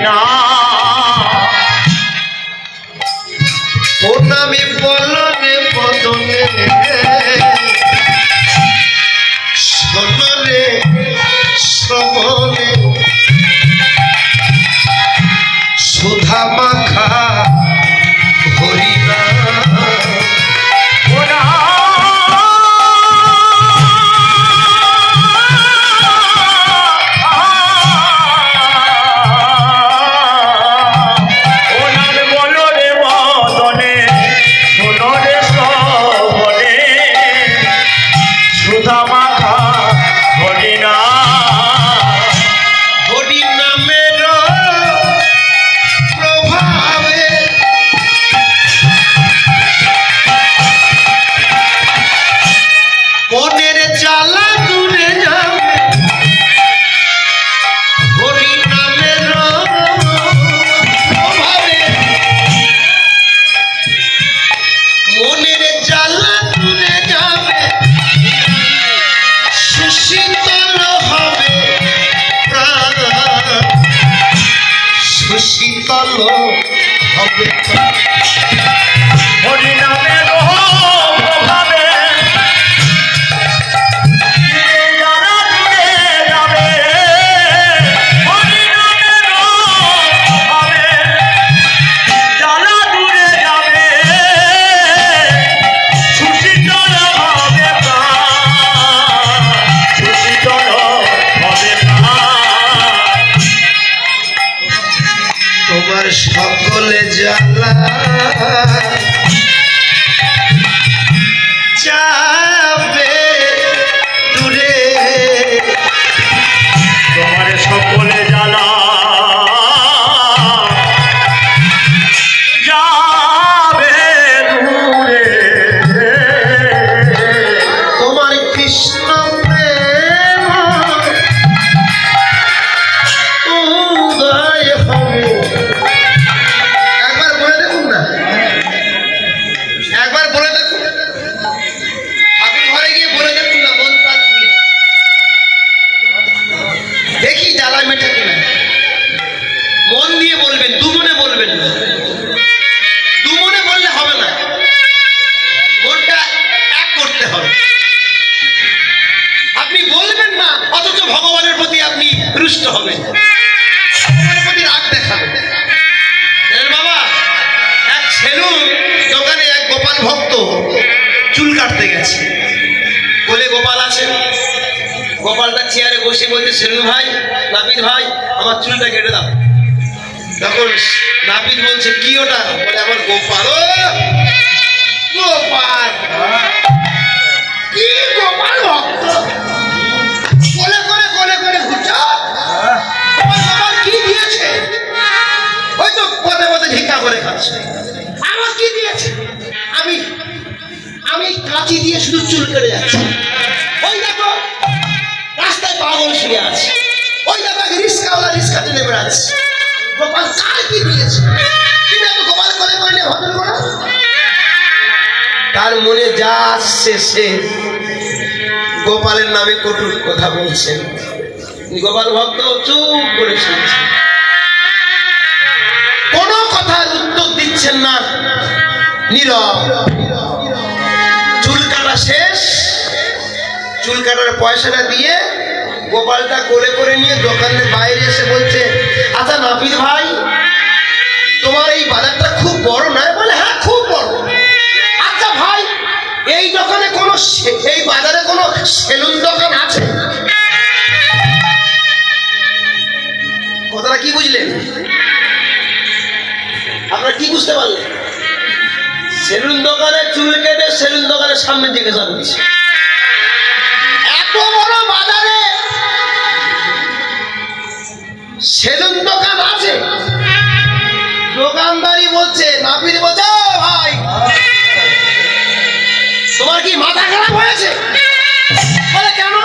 না ও নামি বলনে বদনে সোনরে শ্রবণে সুধা মাখা হরিনা শীতল হবে হরিনামের প্রভাবে যারা দূরে যাবে হরিনামের প্রভাবে যারা দূরে যাবে সুশীতল হবে সুশীতল হবে তোমার সকলে জ্বালা যাবে দূরে তোমার সকলে জ্বালা যাবে দূরে তোমার কৃষ্ণ প্রেম উদয় হবে দেখি জ্বালা মেটে কিনা মন দিয়ে বলবেন দুমনে বলবেন না দুমনে বললে হবে না মনটা এক করতে হবে আপনি বলবেন না অথচ ভগবানের প্রতি আপনি রুষ্ট হবেন ভগবানের প্রতি রাগ দেখাবেন বাবা এক ছেলু দোকানে এক গোপাল ভক্ত চুল কাটতে গেছে বলে গোপাল আছে গোপালটা চেয়ারে বসে বলতে সেলু ভাই নাপিত ভাই আমার চুলটা কেটে দাও তখন নাপিত বলছে কি ওটা বলে আমার গোপাল গোপাল কি গোপাল ভক্ত কোলে করে কোলে করে ঘুরছো তোমার গোপাল কি দিয়েছে ওই তো পদে পদে ভিক্ষা করে খাচ্ছে আমার কি দিয়েছে আমি আমি কাঁচি দিয়ে শুধু চুল কেটে যাচ্ছি ওই দেখো রাস্তায় পাগল শুয়ে আছে ওই দেখো রিস্কাওয়ালা রিস্কা টেনে বেড়াচ্ছে গোপাল কার কি দিয়েছে তুমি এত গোপাল করে করলে ভদ্র করো তার মনে যা আসছে সে গোপালের নামে কটুর কথা বলছেন গোপাল ভক্ত চুপ করে শুনছে কোনো কথার উত্তর দিচ্ছেন না নীরব চুল কাটা শেষ চুল কাটার পয়সাটা দিয়ে গোপালটা কোলে করে নিয়ে দোকানের বাইরে এসে বলছে আচ্ছা নাপিত ভাই তোমার এই বাজারটা খুব বড় নয় বলে হ্যাঁ খুব বড় আচ্ছা ভাই এই দোকানে কোনো এই বাজারে কোনো সেলুন দোকান আছে কথাটা কি বুঝলেন আপনারা কি বুঝতে পারলেন সেলুন দোকানে চুল কেটে সেলুন দোকানের সামনে জিজ্ঞাসা করছে এত বড় বাজারে সেলুন দোকান আছে দোকানদারি বলছে নাপিত বলছে ভাই তোমার কি মাথা খারাপ হয়েছে বলে কেন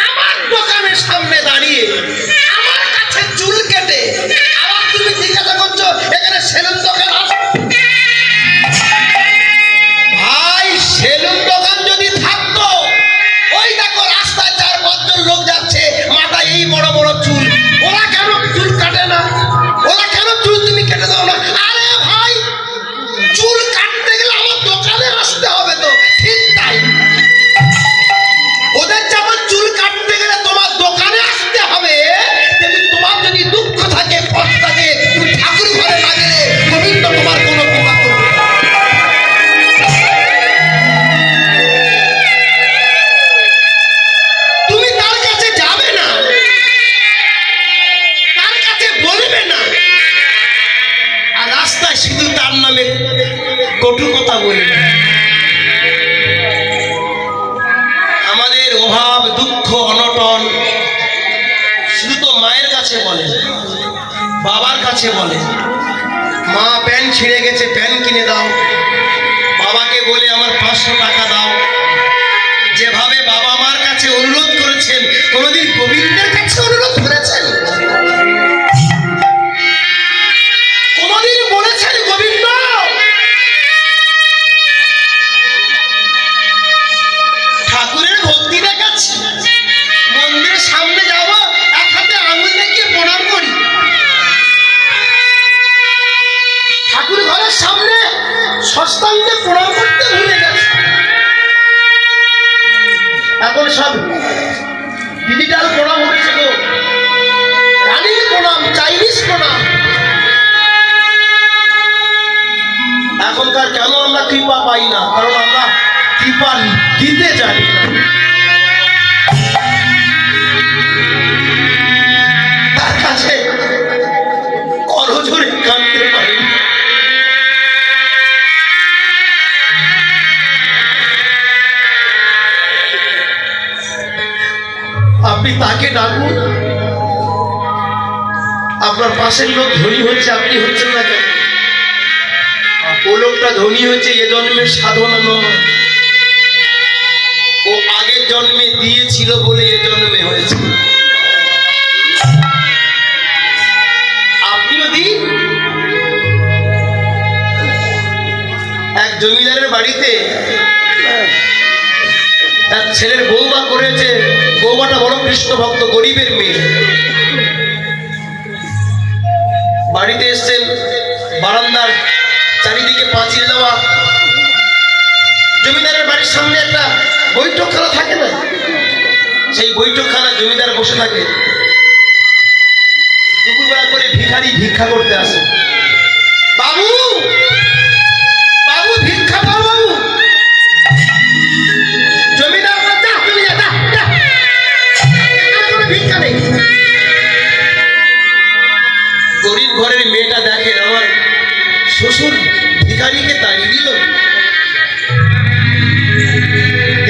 আমার দোকানের সামনে দাঁড়িয়ে আমার কাছে চুল কেটে আবার তুমি জিজ্ঞাসা করছো এখানে সেলুন দোকান আছে ভাই সেলুন দোকান যদি থাকতো ওই দেখো রাস্তায় 4-5 জন লোক যাচ্ছে মাথায় এই বড় বড় চুল ওরা কেন চুল কাটে না কটু কথা বলি না। আমাদের অভাব দুঃখ অনটন শুধু তো মায়ের কাছে বলে, বাবার কাছে বলে। মা প্যান্ট ছিঁড়ে গেছে, প্যান্ট কিনে দাও। বাবাকে বলে আমার 500 টাকা দাও। যেভাবে বাবা মার কাছে অনুরোধ করেছেন, কোনোদিন গোবিন্দের কাছে অনুরোধ করেছেন? কোনোদিন বলেছেন গোবিন্দ ঠাকুরের ভক্তি দেখাচ্ছি, মন্দিরের সামনে যাব, এক হাতে আঙুল দেখিয়ে প্রণাম করি? ঠাকুর ঘরের সামনে সস্তাঙ্গে প্রণাম করতে ভুলে গেছে। এখন সব ডিজিটাল প্রণাম হয়েছে গো, রানিং প্রণাম, চাইনিজ প্রণাম। এখনকার কেন আমরা কৃপা পাই না? কারণ আমরা কৃপা দিতে জানি না। তার কাছে করজোরে কাঁদতে পারি। আপনি তাকে ডাকুন। আপনার পাশের লোক ধনী হচ্ছে, আপনি হচ্ছেন না কেন? ও লোকটা ধনী হচ্ছে এ জন্মের সাধনা নয়, ও আগের জন্মে দিয়েছিল বলে এ জন্মে হয়েছে। আপনিও দিন। এক জমিদারের বাড়িতে তার ছেলের বৌমা করেছে। বৌমাটা বড় কৃষ্ণ ভক্ত, গরিবের মেয়ে। বাড়িতে এসছেন, বারান্দার চারিদিকে পাঁচিল দেওয়া। জমিদারের বাড়ির সামনে একটা বৈঠকখানা থাকে না, সেই বৈঠকখানা জমিদার বসে থাকে। দুপুরবেলা করে ভিখারি ভিক্ষা করতে আসে। বাবু, বাবু ভিক্ষা দাও বাবু। জমিদার যা, তুমি যা, কোনো ভিক্ষা নেই। গরিব ঘরের মেয়েটা দেখে আমার শ্বশুর ভিখারিকে তাড়িয়ে দিল।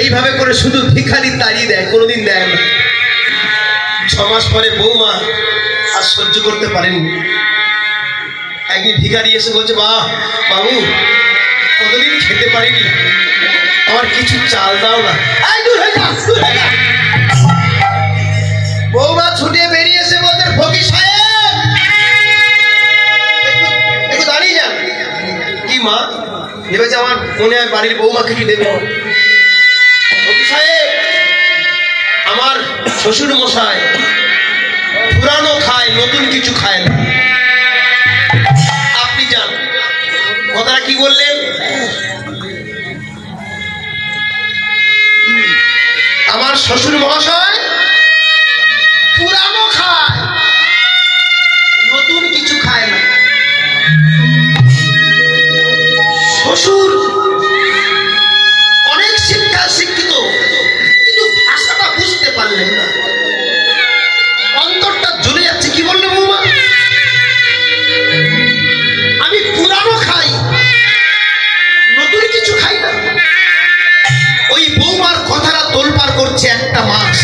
এইভাবে করে শুধু ভিখারি তাড়িয়ে দেয়, কোনোদিন দেয় না। 6 মাস পরে বৌমা আর সহ্য করতে পারেননি। একদিন ভিখারি এসে বলছে, বাবু কতদিন খেতে পারিনি, আমার কিছু চাল দাও না। বৌমা ছুটে বেরিয়ে এসে বলছে, ফকির সাহেব একটু দাঁড়িয়ে যান। কি মা? ভেবেছে আমার মনে হয় বাড়ির বৌমা কিছু দেবে। ফকির সাহেব, আমার শ্বশুর মশাই পুরানো খায়, নতুন কিছু খায় না। আপনি যান। কথাটা কি বললেন? আমার শ্বশুর মহাশয় পুরানো খায়, নতুন কিছু খায় না। শ্বশুর অনেক শিক্ষিত, কিন্তু ভাষাটা বুঝতে পারলেন না। অন্তরটা জ্বলে যাচ্ছে। কি বললো বৌমা? আমি পুরানো খাই, নতুন কিছু খাই না। ওই বৌমার কথাটা তোলপাড় করছে একটা মাস,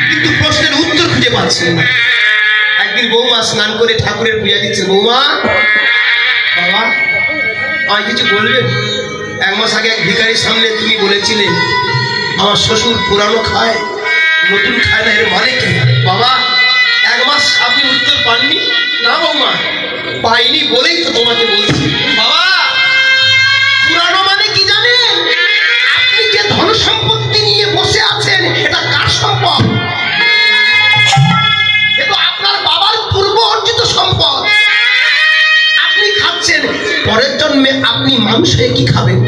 কিন্তু প্রশ্নের উত্তর খুঁজে পাচ্ছেন না। একদিন বৌমা স্নান করে ঠাকুরের পূজা দিচ্ছে। বৌমা, বাবা আমায় কিছু বলবেন? 1 মাস আগে এক ভিখারির সামনে তুমি বলেছিলে আমার শ্বশুর পুরানো খায়, নতুন খায় না, এর মানে কি? বাবা 1 মাস আপনি উত্তর পাননি? না বৌমা, পাইনি বলেই তো তোমাকে বলছি। বাবা, পুরানো মানে কি জানেন? আপনি যে ধন সম্পত্তি নিয়ে বসে আছেন, এটা কার সম্পদ? এটা আপনার বাবার পূর্ব অর্জিত সম্পদ। আপনি খাচ্ছেন, পরের জন্মে আপনি মানুষ হয়ে কি খাবেন?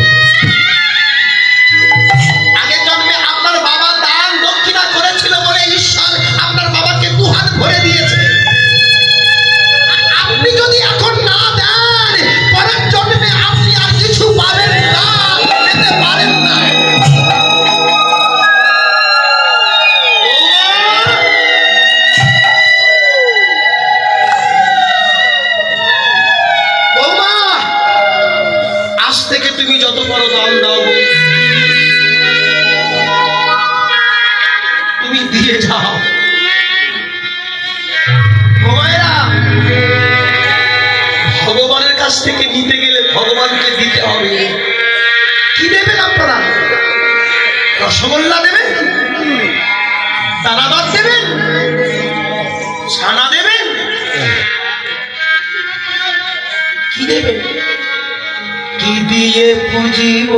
আগের জন্মে আপনার বাবা দান দক্ষিণা করেছিল বলে ঈশ্বর আপনার বাবাকে 2 হাত ভরে দিয়েছে। আপনি যদি এখন না দেন, পরের জন্মে আপনি আর কিছু পাবেন না, পেতে পারেন না। বৌমা, কাছ থেকে নিতে গেলে ভগবানকে দিতে হবে। কি দেবেন আপনারা? রসগোল্লা দেবেন, দানাদার দেবেন, ছানা দেবেন, কি দেবেন? কি দিয়ে পুজিব